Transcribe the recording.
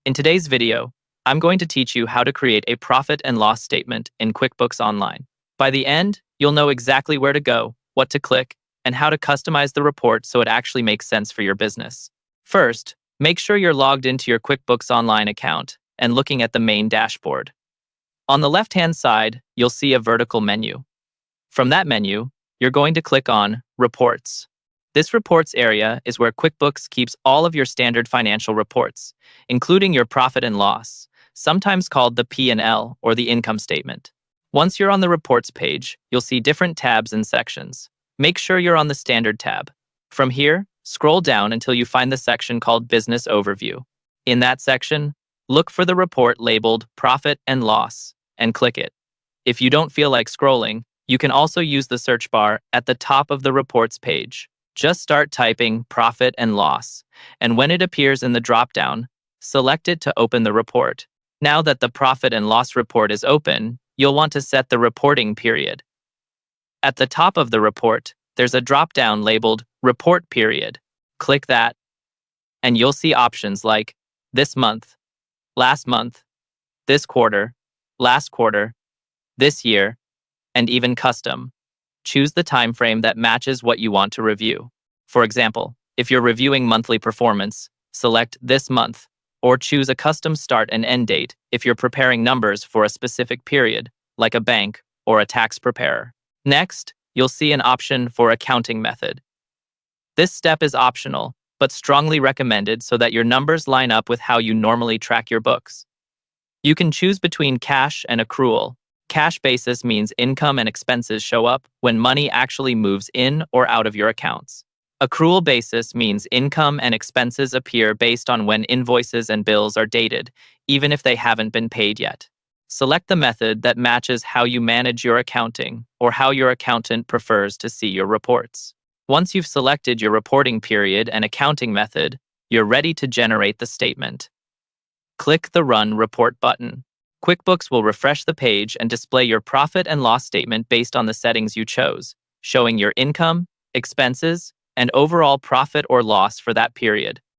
In today's video, I'm going to teach you how to create a profit and loss statement in QuickBooks Online. By the end, you'll know exactly where to go, what to click, and how to customize the report so it actually makes sense for your business. First, make sure you're logged into your QuickBooks Online account and looking at the main dashboard. On the left-hand side, you'll see a vertical menu. From that menu, you're going to click on Reports. This Reports area is where QuickBooks keeps all of your standard financial reports, including your profit and loss, sometimes called the P&L or the income statement. Once you're on the Reports page, you'll see different tabs and sections. Make sure you're on the Standard tab. From here, scroll down until you find the section called Business Overview. In that section, look for the report labeled Profit and Loss and click it. If you don't feel like scrolling, you can also use the search bar at the top of the Reports page. Just start typing Profit and Loss, and when it appears in the drop-down, select it to open the report. Now that the Profit and Loss report is open, you'll want to set the reporting period. At the top of the report, there's a drop-down labeled Report Period. Click that, and you'll see options like this month, last month, this quarter, last quarter, this year, and even custom. Choose the time frame that matches what you want to review. For example, if you're reviewing monthly performance, select this month, or choose a custom start and end date if you're preparing numbers for a specific period, like a bank or a tax preparer. Next, you'll see an option for accounting method. This step is optional, but strongly recommended so that your numbers line up with how you normally track your books. You can choose between cash and accrual. Cash basis means income and expenses show up when money actually moves in or out of your accounts. Accrual basis means income and expenses appear based on when invoices and bills are dated, even if they haven't been paid yet. Select the method that matches how you manage your accounting or how your accountant prefers to see your reports. Once you've selected your reporting period and accounting method, you're ready to generate the statement. Click the Run Report button. QuickBooks will refresh the page and display your profit and loss statement based on the settings you chose, showing your income, expenses, and overall profit or loss for that period.